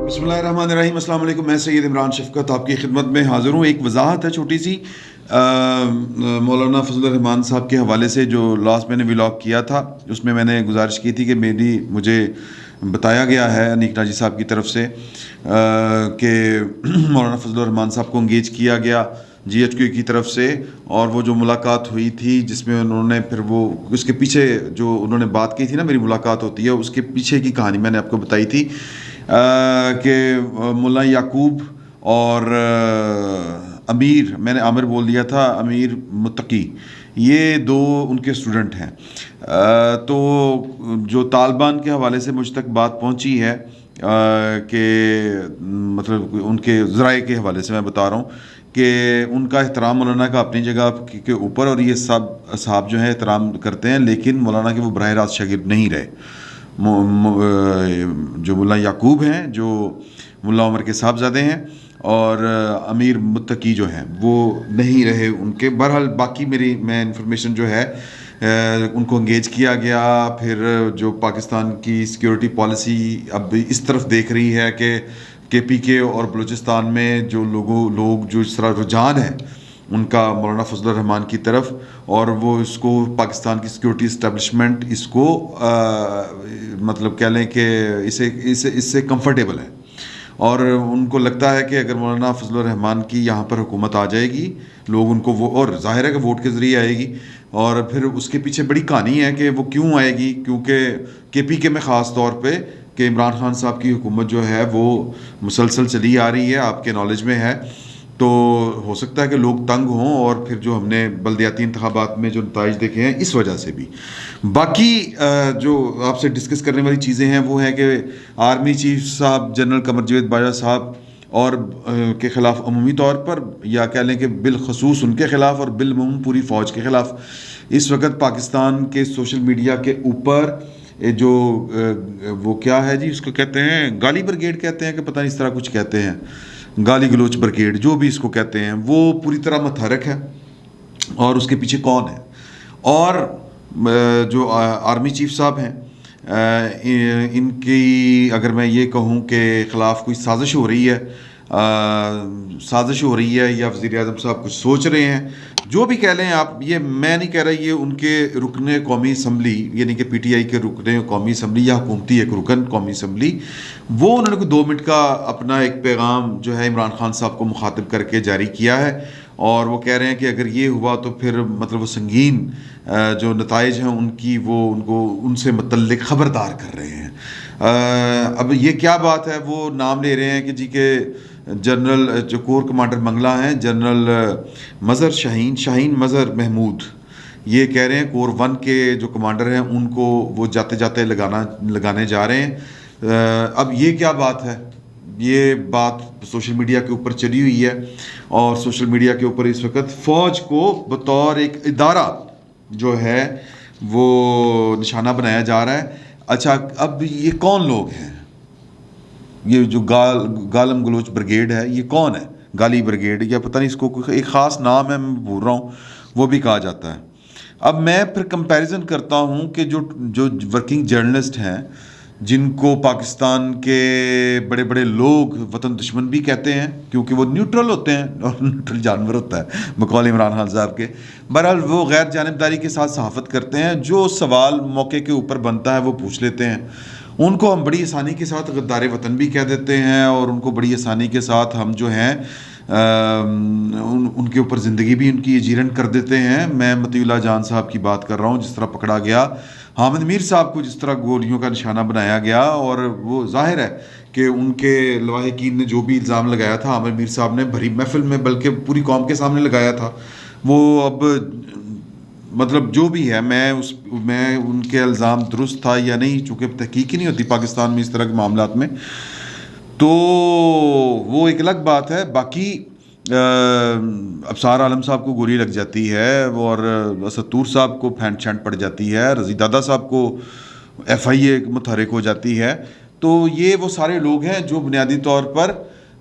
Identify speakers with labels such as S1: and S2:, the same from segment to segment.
S1: بسم اللہ الرحمن الرحیم. السلام علیکم. میں سید عمران شفقت آپ کی خدمت میں حاضر ہوں. ایک وضاحت ہے چھوٹی سی مولانا فضل الرحمان صاحب کے حوالے سے. جو لاسٹ میں نے ولاگ کیا تھا اس میں نے گزارش کی تھی کہ مجھے بتایا گیا ہے انیک ناجی صاحب کی طرف سے کہ مولانا فضل الرحمان صاحب کو انگیج کیا گیا جی ایچ کیو کی طرف سے, اور وہ جو ملاقات ہوئی تھی جس میں انہوں نے پھر وہ اس کے پیچھے جو انہوں نے بات کی تھی نا, میری ملاقات ہوتی ہے, اس کے پیچھے کی کہانی میں نے آپ کو بتائی تھی کہ مولانا یعقوب اور امیر, میں نے عامر بول دیا تھا, امیر متقی, یہ دو ان کے اسٹوڈنٹ ہیں. تو جو طالبان کے حوالے سے مجھ تک بات پہنچی ہے کہ مطلب ان کے ذرائع کے حوالے سے میں بتا رہا ہوں کہ ان کا احترام مولانا کا اپنی جگہ کے اوپر, اور یہ سب اصحاب جو ہیں احترام کرتے ہیں, لیکن مولانا کے وہ براہ راست شاگرد نہیں رہے. جو مولانا یعقوب ہیں جو مولا عمر کے صاحبزادے ہیں, اور امیر متقی جو ہیں وہ نہیں رہے ان کے. بہرحال باقی میں انفارمیشن جو ہے ان کو انگیج کیا گیا. پھر جو پاکستان کی سیکیورٹی پالیسی اب اس طرف دیکھ رہی ہے کہ پی کے اور بلوچستان میں جو لوگ جو اس طرح رجحان ہے ان کا مولانا فضل الرحمان کی طرف, اور وہ اس کو پاکستان کی سیکیورٹی اسٹیبلشمنٹ اس کو مطلب کہہ لیں کہ اس سے کمفرٹیبل ہے, اور ان کو لگتا ہے کہ اگر مولانا فضل الرحمان کی یہاں پر حکومت آ جائے گی, لوگ ان کو اور ظاہر ہے کہ ووٹ کے ذریعے آئے گی, اور پھر اس کے پیچھے بڑی کہانی ہے کہ وہ کیوں آئے گی, کیونکہ کے پی کے میں خاص طور پہ کہ عمران خان صاحب کی حکومت جو ہے وہ مسلسل چلی آ رہی ہے, آپ کے نالج میں ہے. تو ہو سکتا ہے کہ لوگ تنگ ہوں, اور پھر جو ہم نے بلدیاتی انتخابات میں جو نتائج دیکھے ہیں اس وجہ سے بھی. باقی جو آپ سے ڈسکس کرنے والی چیزیں ہیں وہ ہیں کہ آرمی چیف صاحب جنرل قمر جاوید باجوہ صاحب اور کے خلاف عمومی طور پر, یا کہہ لیں کہ بالخصوص ان کے خلاف اور بالعموم پوری فوج کے خلاف اس وقت پاکستان کے سوشل میڈیا کے اوپر جو وہ کیا ہے جی اس کو کہتے ہیں گالی بریگیڈ کہتے ہیں کہ پتہ نہیں اس طرح کچھ کہتے ہیں, گالی گلوچ بریگیڈ جو بھی اس کو کہتے ہیں, وہ پوری طرح متحرک ہے. اور اس کے پیچھے کون ہے, اور جو آرمی چیف صاحب ہیں ان کی اگر میں یہ کہوں کہ خلاف کوئی سازش ہو رہی ہے یا وزیر اعظم صاحب کچھ سوچ رہے ہیں, جو بھی کہہ لیں آپ, یہ میں نہیں کہہ رہا, یہ ان کے رکن قومی اسمبلی یعنی کہ پی ٹی آئی کے رکن قومی اسمبلی یا حکومتی ایک رکن قومی اسمبلی, وہ انہوں نے کوئی 2 منٹ کا اپنا ایک پیغام جو ہے عمران خان صاحب کو مخاطب کر کے جاری کیا ہے, اور وہ کہہ رہے ہیں کہ اگر یہ ہوا تو پھر مطلب وہ سنگین جو نتائج ہیں ان کی وہ ان کو ان سے متعلق خبردار کر رہے ہیں. اب یہ کیا بات ہے, وہ نام لے رہے ہیں کہ جی کہ جنرل جو کور کمانڈر منگلہ ہیں جنرل مظہر شاہین مظہر محمود, یہ کہہ رہے ہیں کور 1 کے جو کمانڈر ہیں ان کو وہ جاتے جاتے لگانے جا رہے ہیں. اب یہ کیا بات ہے, یہ بات سوشل میڈیا کے اوپر چلی ہوئی ہے, اور سوشل میڈیا کے اوپر اس وقت فوج کو بطور ایک ادارہ جو ہے وہ نشانہ بنایا جا رہا ہے. اچھا, اب یہ کون لوگ ہیں, یہ جو گالم گلوچ بریگیڈ ہے یہ کون ہے, گالی بریگیڈ یا پتہ نہیں اس کو ایک خاص نام ہے, میں بھول رہا ہوں, وہ بھی کہا جاتا ہے. اب میں پھر کمپیریزن کرتا ہوں کہ جو ورکنگ جرنلسٹ ہیں جن کو پاکستان کے بڑے بڑے لوگ وطن دشمن بھی کہتے ہیں کیونکہ وہ نیوٹرل ہوتے ہیں, اور نیوٹرل جانور ہوتا ہے بقول عمران خان صاحب کے. بہرحال وہ غیر جانبداری کے ساتھ صحافت کرتے ہیں, جو سوال موقع کے اوپر بنتا ہے وہ پوچھ لیتے ہیں. ان کو ہم بڑی آسانی کے ساتھ غدار وطن بھی کہہ دیتے ہیں, اور ان کو بڑی آسانی کے ساتھ ہم جو ہیں ان کے اوپر زندگی بھی ان کی اجیرن کر دیتے ہیں. میں مطیع اللہ جان صاحب کی بات کر رہا ہوں, جس طرح پکڑا گیا حامد میر صاحب کو, جس طرح گولیوں کا نشانہ بنایا گیا, اور وہ ظاہر ہے کہ ان کے لواحقین نے جو بھی الزام لگایا تھا حامد میر صاحب نے بھری محفل میں بلکہ پوری قوم کے سامنے لگایا تھا, وہ اب مطلب جو بھی ہے میں ان کے الزام درست تھا یا نہیں, چونکہ تحقیق ہی نہیں ہوتی پاکستان میں اس طرح کے معاملات میں, تو وہ ایک الگ بات ہے. باقی ابصار عالم صاحب کو گولی لگ جاتی ہے, اور اسد طور صاحب کو پھینٹ چھینٹ پڑ جاتی ہے, رضی دادا صاحب کو ایف آئی اے متحرک ہو جاتی ہے. تو یہ وہ سارے لوگ ہیں جو بنیادی طور پر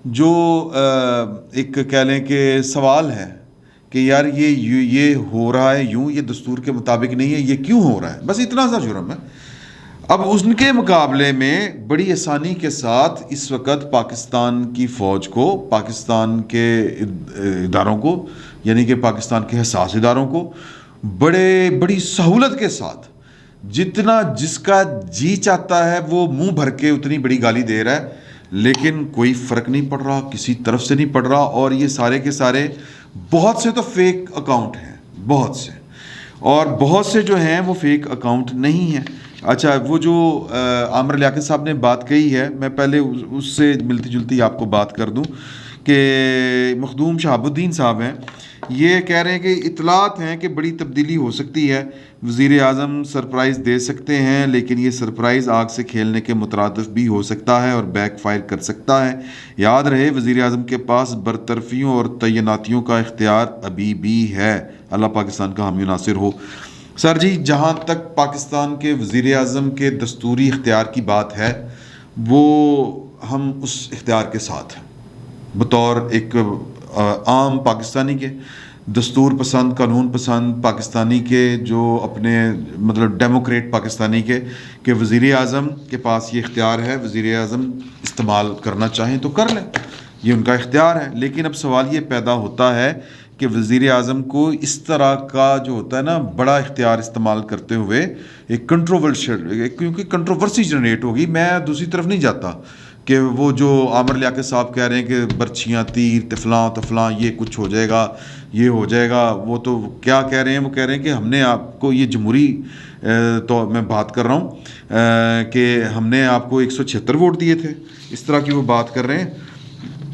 S1: جو ایک کہہ لیں کہ سوال ہے کہ یار یہ ہو رہا ہے یوں, یہ دستور کے مطابق نہیں ہے, یہ کیوں ہو رہا ہے, بس اتنا سا جرم ہے. اب ان کے مقابلے میں بڑی آسانی کے ساتھ اس وقت پاکستان کی فوج کو، پاکستان کے اداروں کو، یعنی کہ پاکستان کے حساس اداروں کو بڑی سہولت کے ساتھ جتنا جس کا جی چاہتا ہے وہ منہ بھر کے اتنی بڑی گالی دے رہا ہے، لیکن کوئی فرق نہیں پڑ رہا، کسی طرف سے نہیں پڑ رہا. اور یہ سارے کے سارے بہت سے تو فیک اکاؤنٹ ہیں، بہت سے، اور بہت سے جو ہیں وہ فیک اکاؤنٹ نہیں ہیں. اچھا، وہ جو عامر لیاقت صاحب نے بات کہی ہے، میں پہلے اس سے ملتی جلتی آپ کو بات کر دوں کہ مخدوم شہاب الدین صاحب ہیں، یہ کہہ رہے ہیں کہ اطلاعات ہیں کہ بڑی تبدیلی ہو سکتی ہے، وزیر اعظم سرپرائز دے سکتے ہیں، لیکن یہ سرپرائز آگ سے کھیلنے کے مترادف بھی ہو سکتا ہے اور بیک فائر کر سکتا ہے. یاد رہے وزیر اعظم کے پاس برطرفیوں اور تعیناتیوں کا اختیار ابھی بھی ہے. اللہ پاکستان کا حامی و ناصر ہو. سر جی، جہاں تک پاکستان کے وزیر اعظم کے دستوری اختیار کی بات ہے، وہ ہم اس اختیار کے ساتھ ہیں بطور ایک عام پاکستانی کے، دستور پسند، قانون پسند پاکستانی کے، جو اپنے مطلب ڈیموکریٹ پاکستانی کے، کہ وزیر اعظم کے پاس یہ اختیار ہے، وزیر اعظم استعمال کرنا چاہیں تو کر لیں، یہ ان کا اختیار ہے. لیکن اب سوال یہ پیدا ہوتا ہے کہ وزیر اعظم کو اس طرح کا جو ہوتا ہے نا بڑا اختیار استعمال کرتے ہوئے ایک کنٹروورشل، کیونکہ کنٹروورسی جنریٹ ہوگی. میں دوسری طرف نہیں جاتا کہ وہ جو عامر لیاقت صاحب کہہ رہے ہیں کہ برچیاں، تیر، تفلاں تفلاں، یہ کچھ ہو جائے گا، یہ ہو جائے گا، وہ تو کیا کہہ رہے ہیں، وہ کہہ رہے ہیں کہ ہم نے آپ کو یہ جمہوری تو میں بات کر رہا ہوں کہ ہم نے آپ کو 176 ووٹ دیے تھے، اس طرح کی وہ بات کر رہے ہیں.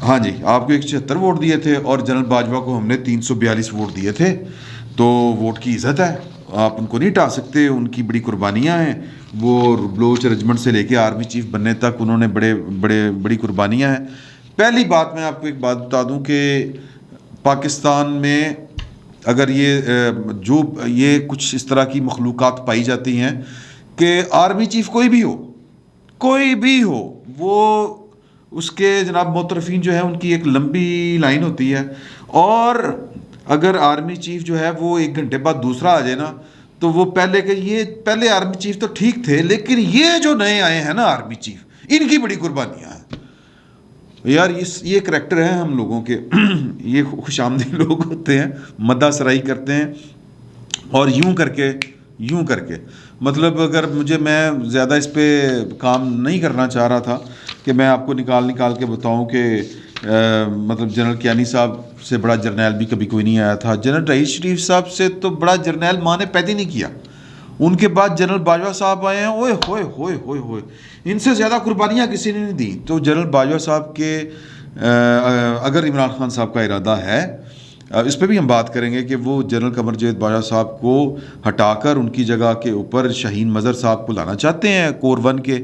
S1: ہاں جی، آپ کو 176 ووٹ دیے تھے اور جنرل باجوہ کو ہم نے 342 ووٹ دیے تھے. تو ووٹ کی عزت ہے، آپ ان کو نہیں ہٹا سکتے، ان کی بڑی قربانیاں ہیں. وہ بلوچ رجمنٹ سے لے کے آرمی چیف بننے تک انہوں نے بڑی قربانیاں ہیں. پہلی بات میں آپ کو ایک بات بتا دوں کہ پاکستان میں اگر یہ کچھ اس طرح کی مخلوقات پائی جاتی ہیں کہ آرمی چیف کوئی بھی ہو، وہ اس کے جناب موترفین جو ہیں ان کی ایک لمبی لائن ہوتی ہے، اور اگر آرمی چیف جو ہے وہ 1 گھنٹے بعد دوسرا آ جائے نا تو وہ پہلے آرمی چیف تو ٹھیک تھے، لیکن یہ جو نئے آئے ہیں نا آرمی چیف، ان کی بڑی قربانیاں ہیں یار. یہ کریکٹر ہیں ہم لوگوں کے یہ خوش آمدید لوگ ہوتے ہیں، مدح سرائی کرتے ہیں، اور یوں کر کے مطلب اگر میں زیادہ اس پہ کام نہیں کرنا چاہ رہا تھا کہ میں آپ کو نکال کے بتاؤں کہ مطلب جنرل کیانی صاحب سے بڑا جرنیل بھی کبھی کوئی نہیں آیا تھا. جنرل رئیس شریف صاحب سے تو بڑا جرنیل ماں نے پیدا نہیں کیا. ان کے بعد جنرل باجوہ صاحب آئے ہیں، اوئے ہوئے ہوئے ہوئے ہوئے، ان سے زیادہ قربانیاں کسی نے نہیں دی. تو جنرل باجوہ صاحب کے اگر عمران خان صاحب کا ارادہ ہے، اس پہ بھی ہم بات کریں گے کہ وہ جنرل قمر جاوید باجوہ صاحب کو ہٹا کر ان کی جگہ کے اوپر شاہین مظہر صاحب کو لانا چاہتے ہیں کور 1 کے.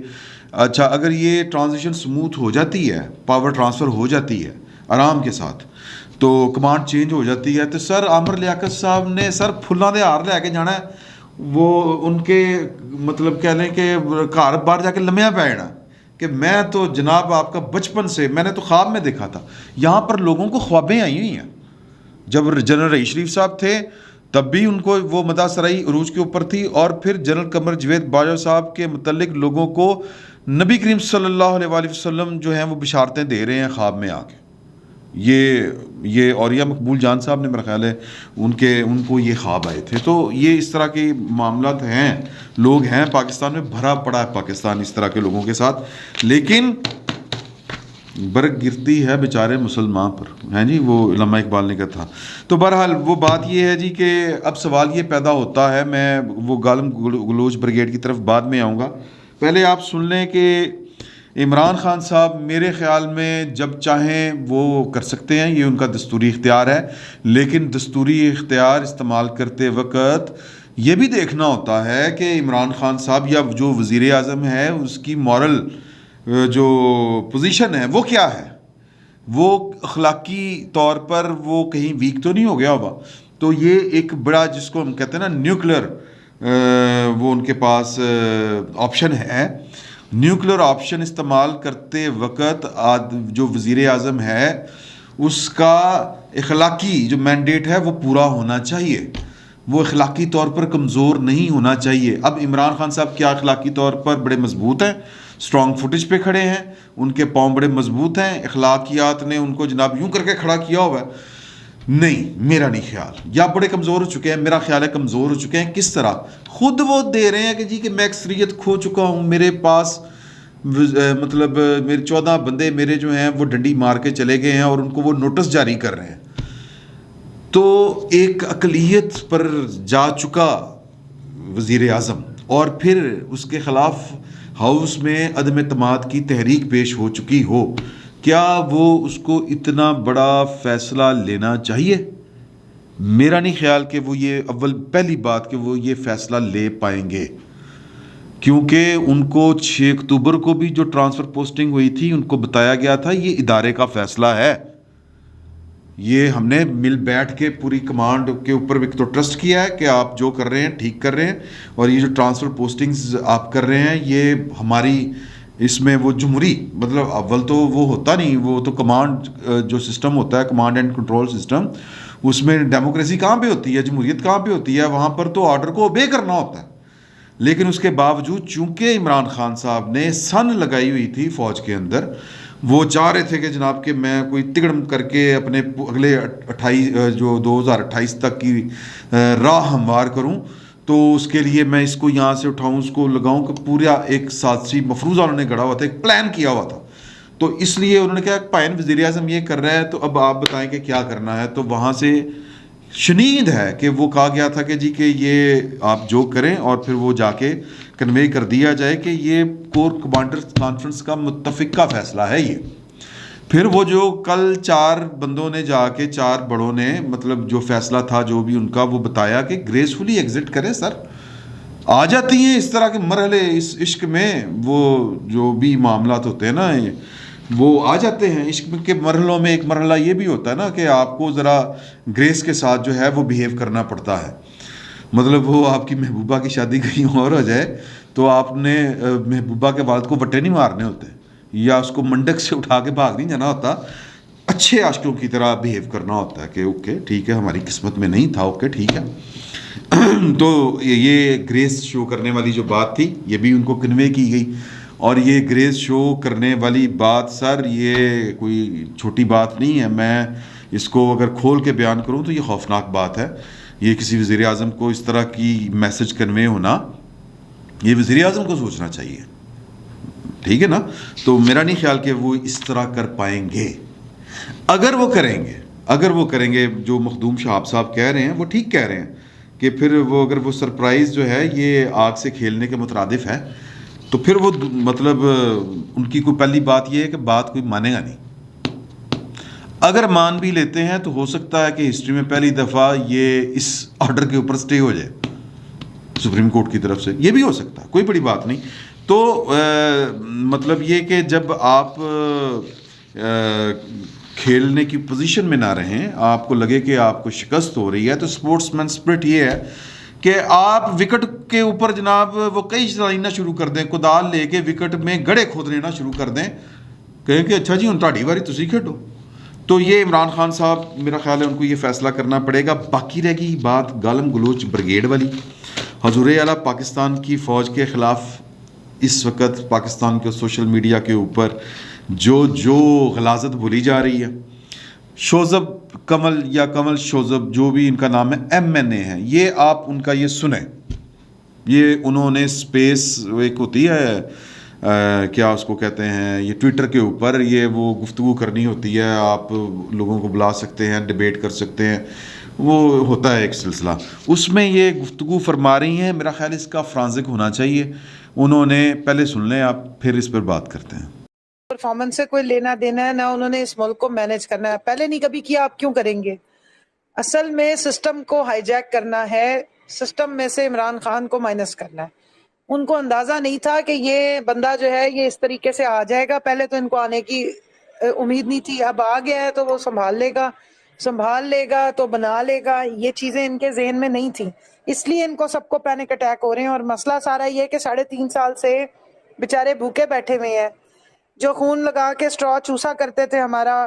S1: اچھا، اگر یہ ٹرانزیشن سموتھ ہو جاتی ہے، پاور ٹرانسفر ہو جاتی ہے آرام کے ساتھ، تو کمانڈ چینج ہو جاتی ہے، تو سر عامر لیاقت صاحب نے سر پھلاں دے ہار لے کے جانا ہے. وہ ان کے مطلب کہہ لیں کہ گھر باہر جا کے لمیا پہ جانا کہ میں تو جناب آپ کا بچپن سے میں نے تو خواب میں دیکھا تھا. یہاں پر لوگوں کو خوابیں آئی ہوئی ہیں. جب جنرل رئیس شریف صاحب تھے تب بھی ان کو وہ مدح سرائی عروج کے اوپر تھی، اور پھر جنرل قمر جاوید باجوہ صاحب کے متعلق لوگوں کو نبی کریم صلی اللہ علیہ وآلہ وسلم جو ہیں وہ بشارتیں دے رہے ہیں خواب میں آ کے. یہ اولیاء مقبول جان صاحب نے میرا خیال ہے ان کو یہ خواب آئے تھے. تو یہ اس طرح کے معاملات ہیں، لوگ ہیں پاکستان میں، بھرا پڑا ہے پاکستان اس طرح کے لوگوں کے ساتھ. لیکن برق گرتی ہے بیچارے مسلمان پر، ہیں جی، وہ علامہ اقبال نے کہا تھا. تو بہرحال وہ بات یہ ہے جی کہ اب سوال یہ پیدا ہوتا ہے، میں وہ غالب گلوچ بریگیڈ کی طرف بعد میں آؤں گا. پہلے آپ سن لیں کہ عمران خان صاحب میرے خیال میں جب چاہیں وہ کر سکتے ہیں، یہ ان کا دستوری اختیار ہے. لیکن دستوری اختیار استعمال کرتے وقت یہ بھی دیکھنا ہوتا ہے کہ عمران خان صاحب یا جو وزیر اعظم ہے اس کی مورل جو پوزیشن ہے وہ کیا ہے، وہ اخلاقی طور پر وہ کہیں ویک تو نہیں ہو گیا ہوگا. تو یہ ایک بڑا جس کو ہم کہتے ہیں نا نیوکلر، وہ ان کے پاس آپشن ہے. نیوکلر آپشن استعمال کرتے وقت جو وزیر اعظم ہے اس کا اخلاقی جو مینڈیٹ ہے وہ پورا ہونا چاہیے. وہ اخلاقی طور پر کمزور نہیں ہونا چاہیے. اب عمران خان صاحب کیا اخلاقی طور پر بڑے مضبوط ہیں, اسٹرانگ فوٹیج پہ کھڑے ہیں, ان کے پاؤں بڑے مضبوط ہیں, اخلاقیات نے ان کو جناب یوں کر کے کھڑا کیا ہوا ہے؟ نہیں, میرا نہیں خیال. یا بڑے کمزور ہو چکے ہیں, میرا خیال ہے کمزور ہو چکے ہیں. کس طرح؟ خود وہ دے رہے ہیں کہ جی کہ میں اکثریت کھو چکا ہوں, میرے پاس مطلب میرے 14 بندے میرے جو ہیں وہ ڈنڈی مار کے چلے گئے ہیں اور ان کو وہ نوٹس جاری کر رہے ہیں. تو ایک اقلیت پر جا چکا وزیر اعظم اور پھر اس کے خلاف ہاؤس میں عدم اعتماد کی تحریک پیش ہو چکی ہو, کیا وہ اس کو اتنا بڑا فیصلہ لینا چاہیے؟ میرا نہیں خیال کہ وہ یہ پہلی بات کہ وہ یہ فیصلہ لے پائیں گے, کیونکہ ان کو 6 اکتوبر کو بھی جو ٹرانسفر پوسٹنگ ہوئی تھی ان کو بتایا گیا تھا یہ ادارے کا فیصلہ ہے, یہ ہم نے مل بیٹھ کے پوری کمانڈ کے اوپر ایک تو ٹرسٹ کیا ہے کہ آپ جو کر رہے ہیں ٹھیک کر رہے ہیں, اور یہ جو ٹرانسفر پوسٹنگز آپ کر رہے ہیں یہ ہماری اس میں وہ جمہوری مطلب اول تو وہ ہوتا نہیں, وہ تو کمانڈ جو سسٹم ہوتا ہے کمانڈ اینڈ کنٹرول سسٹم, اس میں ڈیموکریسی کہاں پہ ہوتی ہے, جمہوریت کہاں پہ ہوتی ہے؟ وہاں پر تو آرڈر کو اوبے کرنا ہوتا ہے. لیکن اس کے باوجود چونکہ عمران خان صاحب نے سن لگائی ہوئی تھی فوج کے اندر, وہ چاہ رہے تھے کہ جناب کہ میں کوئی تگڑم کر کے اپنے اگلے 2028 تک کی راہ ہموار کروں, تو اس کے لیے میں اس کو یہاں سے اٹھاؤں اس کو لگاؤں, کہ پورا ایک سازشی مفروضہ انہوں نے گڑھا ہوا تھا, ایک پلان کیا ہوا تھا. تو اس لیے انہوں نے کہا پائن وزیر اعظم یہ کر رہا ہے تو اب آپ بتائیں کہ کیا کرنا ہے. تو وہاں سے شنید ہے کہ وہ کہا گیا تھا کہ جی کہ یہ آپ جو کریں, اور پھر وہ جا کے کنوے کر دیا جائے کہ یہ کور کمانڈرز کانفرنس کا متفقہ فیصلہ ہے یہ. پھر وہ جو کل 4 بندوں نے جا کے 4 بڑوں نے مطلب جو فیصلہ تھا جو بھی ان کا وہ بتایا کہ گریسفلی ایگزٹ کریں سر. آ جاتی ہیں اس طرح کے مرحلے اس عشق میں, وہ جو بھی معاملات ہوتے ہیں نا وہ آ جاتے ہیں عشق کے مرحلوں میں. ایک مرحلہ یہ بھی ہوتا ہے نا کہ آپ کو ذرا گریس کے ساتھ جو ہے وہ بیہیو کرنا پڑتا ہے. مطلب وہ آپ کی محبوبہ کی شادی کہیں اور ہو جائے تو آپ نے محبوبہ کے والد کو وٹے نہیں مارنے ہوتے, یا اس کو منڈک سے اٹھا کے بھاگ نہیں جانا ہوتا, اچھے عاشقوں کی طرح بیہیو کرنا ہوتا ہے کہ اوکے ٹھیک ہے ہماری قسمت میں نہیں تھا, اوکے ٹھیک ہے. تو یہ گریس شو کرنے والی جو بات تھی یہ بھی ان کو کنوے کی گئی, اور یہ گریس شو کرنے والی بات سر یہ کوئی چھوٹی بات نہیں ہے. میں اس کو اگر کھول کے بیان کروں تو یہ خوفناک بات ہے. یہ کسی وزیر اعظم کو اس طرح کی میسج کنوے ہونا, یہ وزیر اعظم کو سوچنا چاہیے, ٹھیک ہے نا. تو میرا نہیں خیال کہ وہ اس طرح کر پائیں گے. اگر وہ کریں گے جو مخدوم شہاب صاحب کہہ رہے ہیں وہ ٹھیک کہہ رہے ہیں کہ پھر وہ اگر وہ سرپرائز جو ہے یہ آگ سے کھیلنے کے مترادف ہے, تو پھر وہ مطلب ان کی کوئی پہلی بات یہ ہے کہ بات کوئی مانے گا نہیں. اگر مان بھی لیتے ہیں تو ہو سکتا ہے کہ ہسٹری میں پہلی دفعہ یہ اس آرڈر کے اوپر سٹے ہو جائے سپریم کورٹ کی طرف سے, یہ بھی ہو سکتا ہے, کوئی بڑی بات نہیں. تو مطلب یہ کہ جب آپ کھیلنے کی پوزیشن میں نہ رہیں, آپ کو لگے کہ آپ کو شکست ہو رہی ہے, تو سپورٹس مین اسپرٹ یہ ہے کہ آپ وکٹ کے اوپر جناب وہ کئی چلانا شروع کر دیں, کدال لے کے وکٹ میں گڑھے کھود لینا شروع کر دیں, کہیں کہ اچھا جی ہوں تہاڈی واری تسی کھیڈو. تو یہ عمران خان صاحب میرا خیال ہے ان کو یہ فیصلہ کرنا پڑے گا. باقی رہ گئی بات گالم گلوچ بریگیڈ والی. حضور اعلیٰ پاکستان کی فوج کے خلاف اس وقت پاکستان کے سوشل میڈیا کے اوپر جو غلاظت بولی جا رہی ہے, شوذب کمل یا کمل شوذب جو بھی ان کا نام ہے MNA ہے, یہ آپ ان کا یہ سنیں. یہ انہوں نے سپیس ایک ہوتی ہے کیا اس کو کہتے ہیں, یہ ٹویٹر کے اوپر یہ وہ گفتگو کرنی ہوتی ہے, آپ لوگوں کو بلا سکتے ہیں, ڈیبیٹ کر سکتے ہیں, وہ ہوتا ہے ایک سلسلہ, اس میں یہ گفتگو فرما رہی ہیں. میرا خیال اس کا فرانزک ہونا چاہیے. انہوں نے پہلے سن لیں آپ, پھر اس پر بات کرتے ہیں.
S2: پرفارمنس سے کوئی لینا دینا ہے نہ انہوں نے اس ملک کو مینج کرنا ہے, پہلے نہیں کبھی کیا, آپ کیوں کریں گے؟ اصل میں سسٹم کو ہائی جیک کرنا ہے, سسٹم میں سے عمران خان کو مائنس کرنا ہے. ان کو اندازہ نہیں تھا کہ یہ بندہ جو ہے یہ اس طریقے سے آ جائے گا. پہلے تو ان کو آنے کی امید نہیں تھی, اب آ گیا ہے تو وہ سنبھال لے گا تو بنا لے گا. یہ چیزیں ان کے ذہن میں نہیں تھیں, اس لیے ان کو سب کو پینک اٹیک ہو رہے ہیں. اور مسئلہ سارا یہ کہ 3.5 سال سے بیچارے بھوکے بیٹھے ہوئے ہیں. جو خون لگا کے اسٹرا چوسا کرتے تھے ہمارا